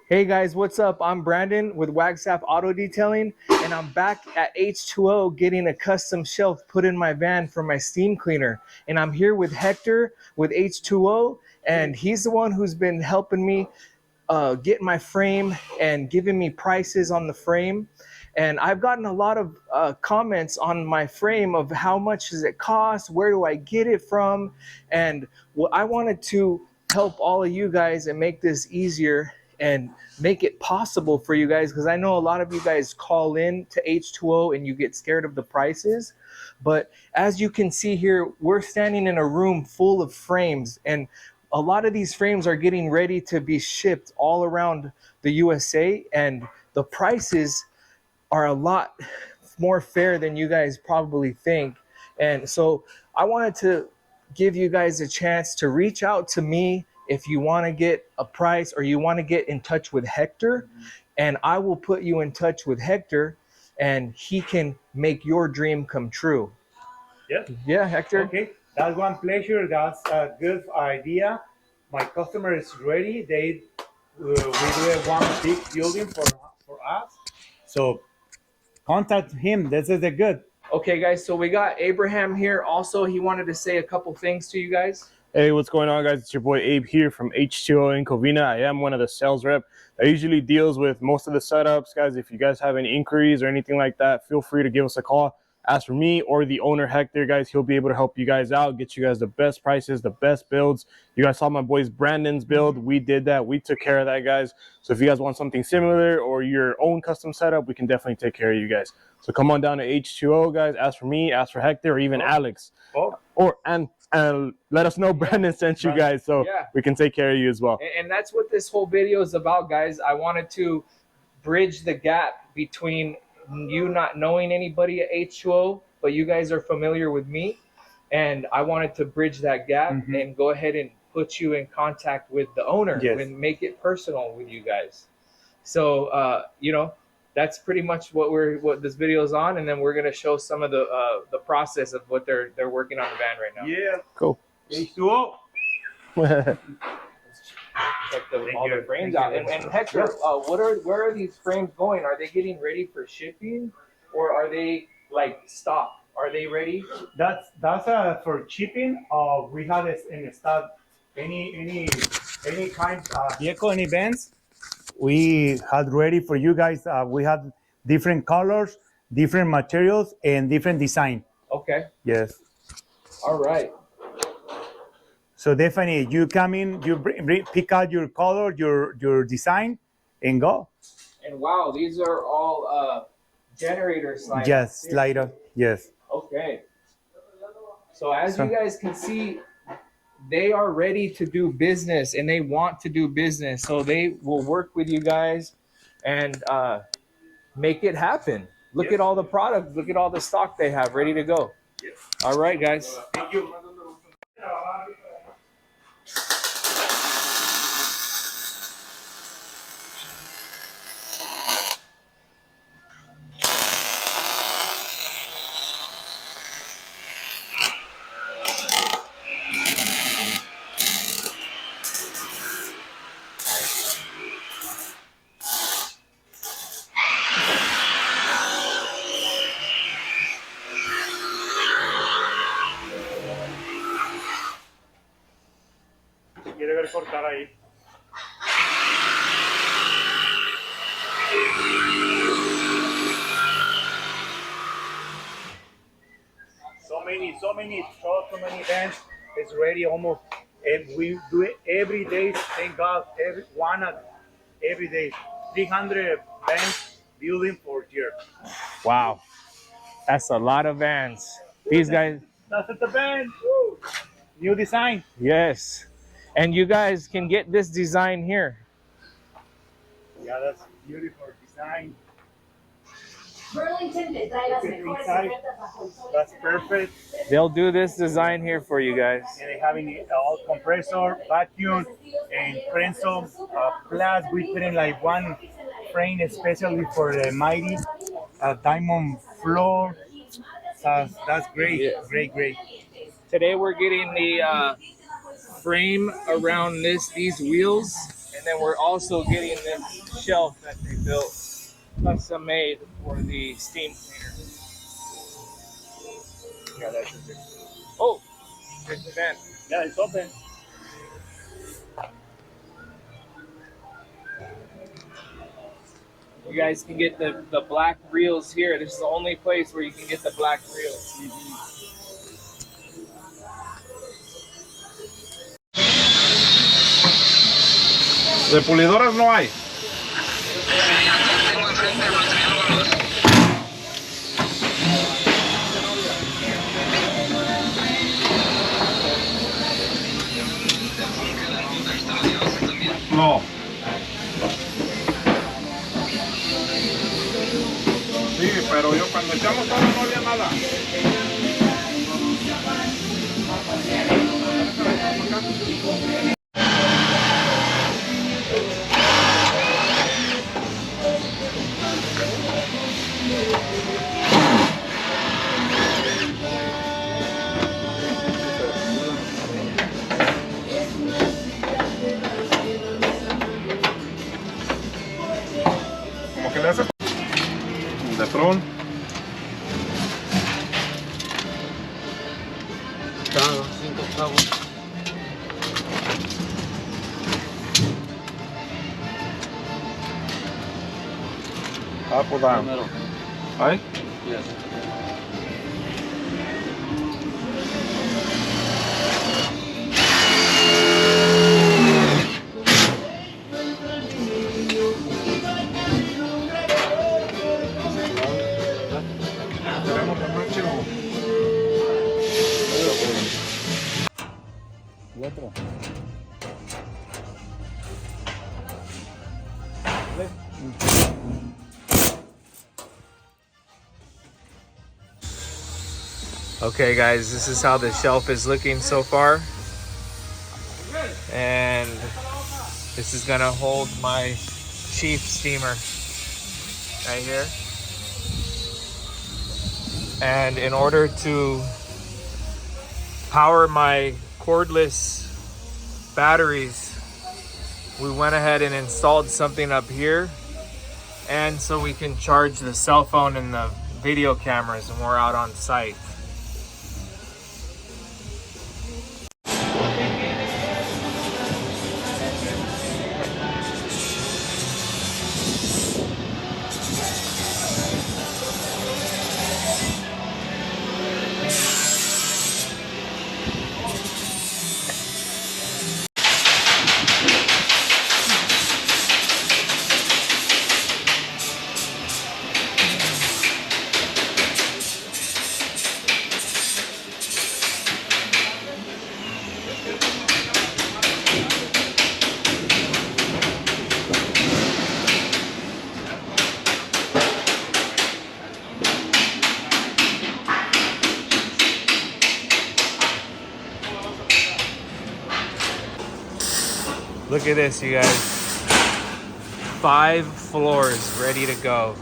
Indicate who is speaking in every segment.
Speaker 1: Hey guys, what's up? I'm Brandon with Wagstaff Auto Detailing, and I'm back at H2O getting a custom shelf put in my van for my steam cleaner. And I'm here with Hector with H2O, and he's the one who's been helping me get my frame and giving me prices on the frame. And I've gotten a lot of comments on my frame of how much does it cost, where do I get it from, and well, I wanted to help all of you guys and make this easier and make it possible for you guys, because I know a lot of you guys call in to H2O and you get scared of the prices. But as you can see here, we're standing in a room full of frames, and a lot of these frames are getting ready to be shipped all around the USA, and the prices are a lot more fair than you guys probably think. And so I wanted to give you guys a chance to reach out to me if you want to get a price or you want to get in touch with Hector, and I will put you in touch with Hector and he can make your dream come true.
Speaker 2: Yes.
Speaker 1: Yeah, Hector.
Speaker 2: Okay. That's one pleasure. That's a good idea. My customer is ready. We do one big building for us. So contact him. This is a good.
Speaker 1: Okay, guys, so we got Abraham here. Also, he wanted to say a couple things to you guys.
Speaker 3: Hey, what's going on, guys? It's your boy Abe here from H2O in Covina. I am one of the sales rep that usually deals with most of the setups. Guys, if you guys have any inquiries or anything like that, feel free to give us a call. Ask for me or the owner, Hector, guys. He'll be able to help you guys out, get you guys the best prices, the best builds. You guys saw my boy's Brandon's build. We did that. We took care of that, guys. So if you guys want something similar or your own custom setup, we can definitely take care of you guys. So come on down to H2O, guys. Ask for me, ask for Hector, or even Alex. And let us know Brandon sent you guys, so we can take care of you as well.
Speaker 1: And that's what this whole video is about, guys. I wanted to bridge the gap between you not knowing anybody at H2O, but you guys are familiar with me. And I wanted to bridge that gap and go ahead and put you in contact with the owner and make it personal with you guys. So, that's pretty much what this video is on, and then we're gonna show some of the process of what they're working on the van right now.
Speaker 2: Yeah.
Speaker 3: Cool.
Speaker 2: H2O.
Speaker 1: Check all the frames out. And Hector, where are these frames going? Are they getting ready for shipping, or are they like stock? Are they ready?
Speaker 2: That's for shipping. We have it in stock. Any kind of vehicle, any vans, we had ready for you guys. We had different colors, different materials, and different design.
Speaker 1: Okay.
Speaker 2: Yes.
Speaker 1: All right.
Speaker 2: So definitely, you come in, you pick out your color, your design, and go.
Speaker 1: And wow, these are all generator sliders.
Speaker 2: Yes, slider. Yes.
Speaker 1: Okay. So as you guys can see, they are ready to do business and they want to do business. So they will work with you guys and make it happen. Look at all the products. Look at all the stock they have ready to go. All right, guys.
Speaker 2: Thank you. Quiere ver cortar ahí. So many vans. It's ready almost. And we do it every day. Thank God, every day. 300 vans building for year.
Speaker 1: Wow. That's a lot of vans. These guys.
Speaker 2: That's the van. Woo. New design.
Speaker 1: Yes. And you guys can get this design here.
Speaker 2: Yeah, that's beautiful design.
Speaker 4: Burlington te trae las mejores ofertas bajo el sol.
Speaker 2: That's perfect.
Speaker 1: They'll do this design here for you guys.
Speaker 2: And they having all compressor, vacuum, and Prenso. Plus, we put in like one frame especially for the mighty diamond floor. That's great.
Speaker 1: Yeah.
Speaker 2: Great.
Speaker 1: Today we're getting the frame around these wheels, And then we're also getting this shelf that they built, custom made for the steam cleaner. Yeah, that's a big. Oh, there's the van.
Speaker 2: Yeah, it's open.
Speaker 1: You guys can get the black reels here. This is the only place where you can get the black reels.
Speaker 3: De pulidoras no hay. No. Sí, pero yo cuando echamos todo no había nada. Como que le haces de front.
Speaker 1: Claro, 5 chavos.
Speaker 3: Up or down? Right?
Speaker 1: Yes.
Speaker 2: ¿Y otro?
Speaker 1: Okay guys, this is how the shelf is looking so far. And this is gonna hold my Chief steamer right here. And in order to power my cordless batteries, we went ahead and installed something up here, and so we can charge the cell phone and the video cameras when we're out on site. Look at this, you guys. 5 floors ready to go.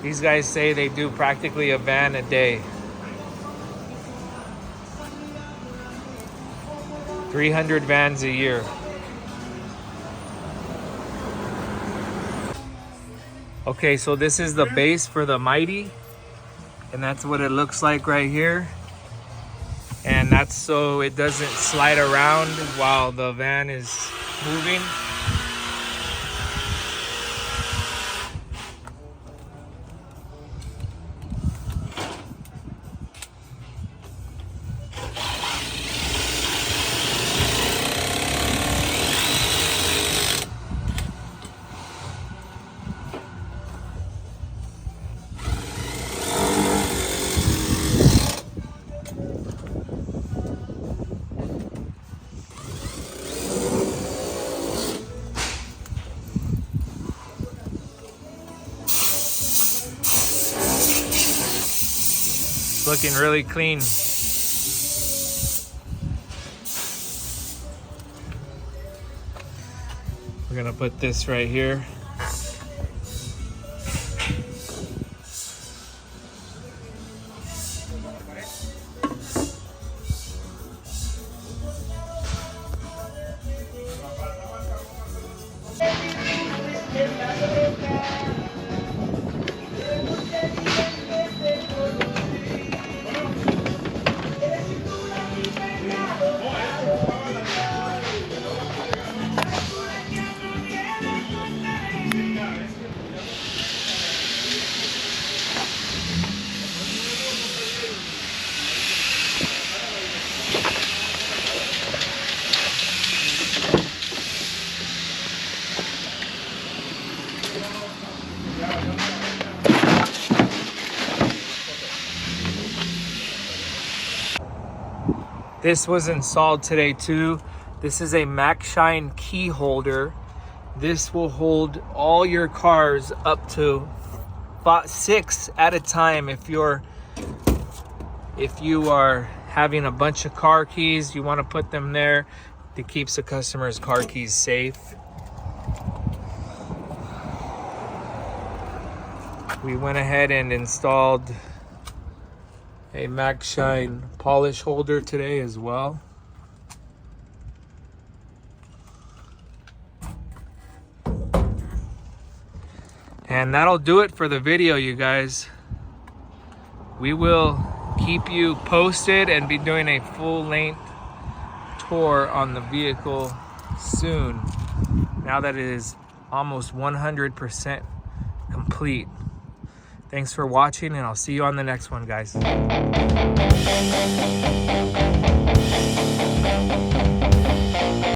Speaker 1: These guys say they do practically a van a day. 300 vans a year. Okay, so this is the base for the Mighty, and that's what it looks like right here. And that's so it doesn't slide around while the van is moving. Looking really clean. We're gonna put this right here. This was installed today too. This is a MacShine key holder. This will hold all your cars up to 6 at a time. If you are having a bunch of car keys, you want to put them there. It keeps the customer's car keys safe. We went ahead and installed a MacShine polish holder today as well. And that'll do it for the video, you guys. We will keep you posted and be doing a full-length tour on the vehicle soon, now that it is almost 100% complete. Thanks for watching, and I'll see you on the next one, guys.